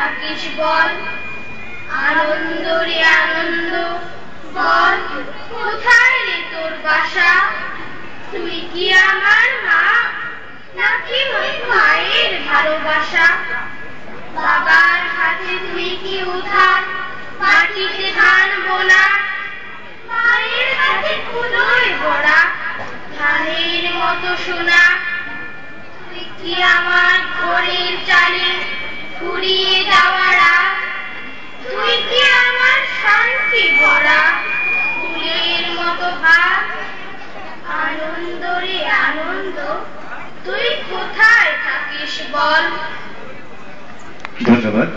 থাকিস বল, আনন্দ রে আনন্দ, বল কোথায় রে তোর বাসা? তুই কি আমার মা, নাকি ওই মায়ের ভালোবাসা? বাবার হাতে তুই কি উধার, মাটিতে ধান বোনা, মায়ের হাতে কুলোয় ভরা ধানের মতো সোনা। তুই কি আমার ঘরের চালে ফুরিয়ে যাওয়া রাত? তুই কি আমার শান্তি ভরা ফুলের মতো ভাত? আনন্দ রে আনন্দ, তুই কোথায় থাকিস বল? ধন্যবাদ।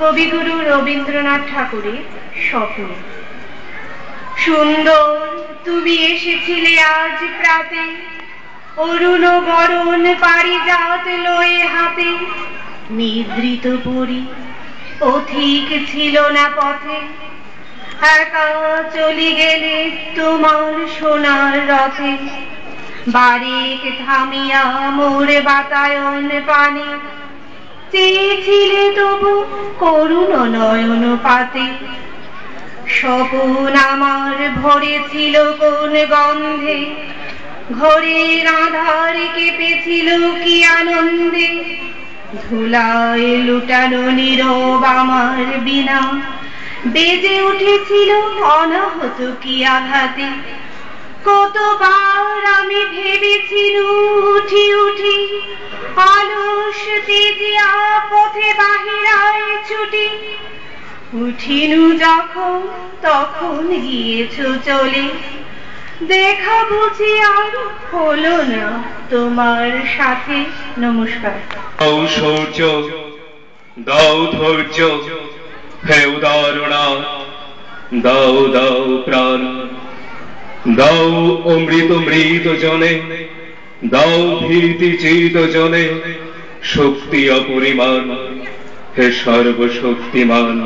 কবিগুরু রবীন্দ্রনাথ ঠাকুরের স্বপ্ন। সুন্দর তুমি এসেছিলে আজ প্রাতে, অরুণ বরণ পারিজাত লয়ে হাতে। নিদ্রিত পরি পথিক ছিল না পথে, একা চলি গেলে তোমার সোনার রথে। বারেক থামিয়া মোর বাতায়ন পানে, চেয়েছিলে তবু করুণ নয়ন পাতে। স্বপন আমার ভরেছিল কোন গন্ধে, ঘরের আধার কেঁপেছিল কি আনন্দে। ধুলায় লুটানো নীরব আমার বিনা, বেজে উঠেছিল অনাহত কি আঘাতে। কতবার আমি ভেবেছিল উঠি উঠি, আলস তেজিয়া পথে বাহিরায় ছুটি। উঠিনু যখন তখন গিয়েছ চলে, দেখা বুঝি আর হলো না তোমার সাথে। নমস্কার। দাও শৌর্য, দাও ধৈর্য, হে উদারণা, দাও দাও প্রাণ, দাও অমৃত মৃত জনে, দাও ভীতি চিত জনে শক্তি অপরিমাণ, হে সর্বশক্তিমান।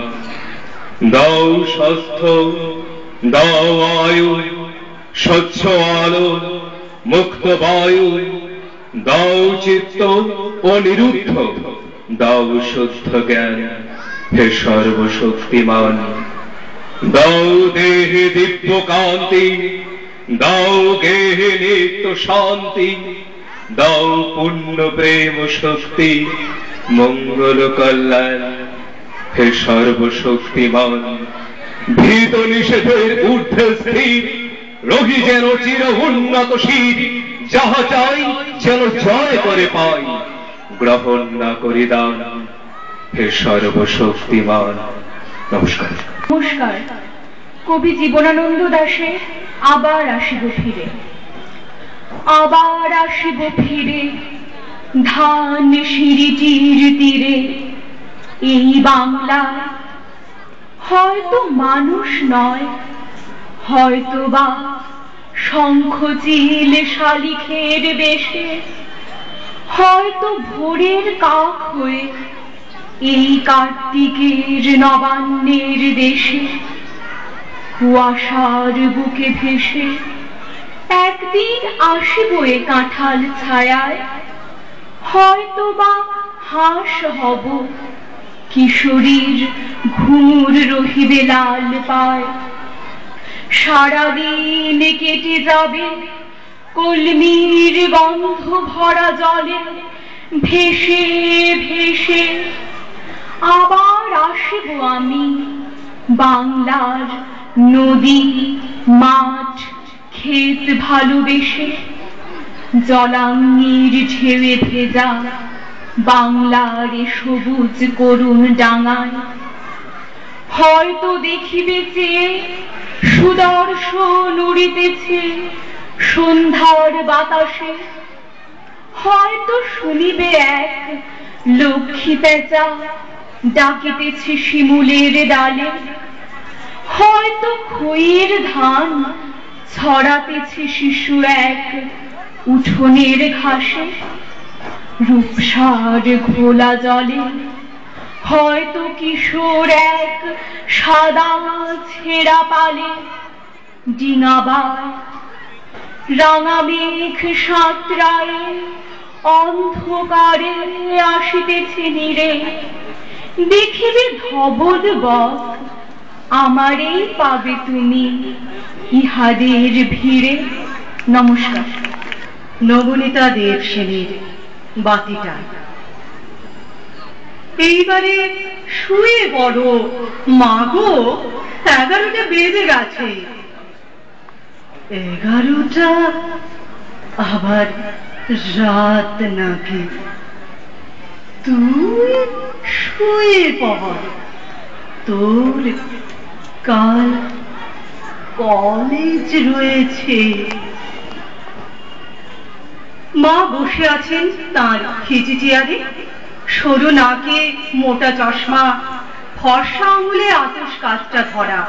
দাও স্বাস্থ্য, দাও আয়ু, স্বচ্ছ আলো, মুক্ত বায়ু, দাও চিত্ত অনিরুদ্ধ, দাও শুদ্ধ জ্ঞান, হে সর্বশক্তিমান। দাও দেহে দিব্য কান্তি, দাও গেহে নিত্য শান্তি, দাও পূর্ণ প্রেম শক্তি, মঙ্গল কল্যাণ, হে সর্বশক্তিমান। ভীত নিষেধের ঊর্ধ্বে স্থির, রহি যেন চির উন্নত শির, যাহা চাই যেন জয় করে পাই, গ্রহণ না করি দান, হে সর্বশক্তিমান। নমস্কার। নমস্কার। কবি জীবনানন্দ দাশের আবার আসিব ফিরে। আবার আসিব ফিরে ধান সিঁড়িটির তীরে, এই বাংলা হয়তো মানুষ নয়, হয়তো বা শঙ্খ চিল শালিখের বেশে, হয়তো ভোরের কাক হয়ে এই কার্তিকের নবান্নের দেশে। কুয়াশার বুকে ভেসে একদিন আসিব এ কাঁঠাল ছায়ায়, হয়তো বা হাঁস হব, কিশোরীর ঘুঙুর রহিবে লাল পায়। সারাদিন কেটে যাবে কলমির গন্ধ ভরা জলে, ভেসে ভেসে। আবার আসিব আমি বাংলার নদী মাঠ ক্ষেত ভালোবেসে, জলাঙ্গির ঢেউয়ে ভেজা বাংলার সবুজ করুণ ডাঙায়। হয়তো দেখিবে চেয়ে সুদর্শন উড়িতেছে সন্ধ্যার বাতাসে, হয়তো শুনিবে এক লক্ষ্মী পেঁচা ডাকিতেছে শিমুলের ডালে, হয়তো খইয়ের ধান ছড়াতেছে শিশু এক উঠোনের ঘাসে। রূপসার ঘোলা জলে হয়তো কিশোর এক সাদা ছেঁড়া পালে ডিঙাবায়। রাঙা মেঘ সাঁতরায় অন্ধকারে আসিতেছে নীরে, দেখিবে ধবধ বক, আমারেই পাবে তুমি ইহাদের ভিড়ে। নমস্কার। নবনীতা দেব সেনের বাতিটা। এইবারে শুয়ে বড় মাগো, 11টা বেজে গেছে। 11টা আবার রাত নাকি? তুই শুয়ে পড়, তোর কাল কলেজ রয়েছে। মা বসে আছেন তার খেজি চেয়ারে, সরু নাকে মোটা চশমা, ফর্সা আঙুলে আতশ কাজটা ধরা।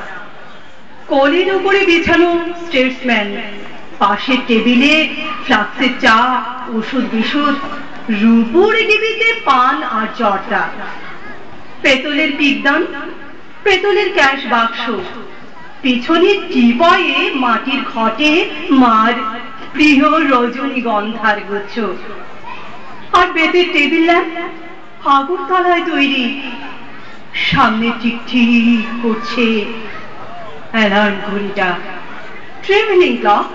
কোলের উপরে বিছানো স্টেটসম্যান, পাশের টেবিলে ফ্লাক্সের চা, ওষুধ বিশুধ, রূপোর ডিবিতে পান আর জর্দা, পেতলের পিকদান, পেতলের ক্যাশ বাক্স, পিছনের টিপয়ে মাটির ঘটে মার প্রিয় রজনীগন্ধার গুচ্ছ, আর বেতের টেবিল ল্যাম্প আগরতলায় তৈরি। সামনে টিকটিক করছে অ্যালার্ম ঘড়িটা, ট্রেভেলিং ক্লক।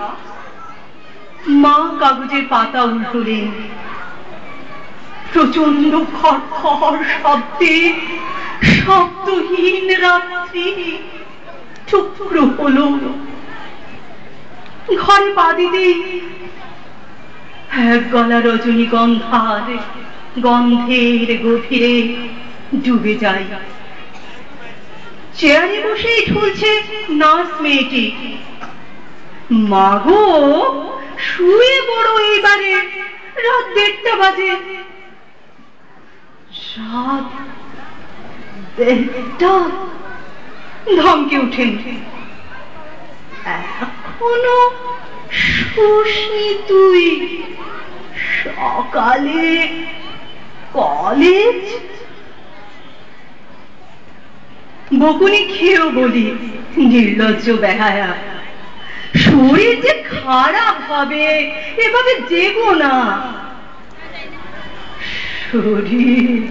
মা কাগজের পাতা উল্টোলেন, প্রচন্ড খড়খড় শব্দে শব্দহীন রাত্রি টুকরো হলো। ঘরে পা দিতেই এক গলা রজনীগন্ধার গন্ধের গভীরে ডুবে যায়। চেয়ারে বসেই ঠুলছে নার্স মেয়েটি, মাগো শুয়ে পড়ো, এইবারে রাত 1:30 বাজে। রাত 1:30? ধমকে উঠেন। এখনো শুসনি তুই? সকালে কলেজ? বকুনি খেয়েও বলি, নির্লজ্জ বেহায়া, শরীর যে খারাপ হবে, এভাবে জেগো না। শরীর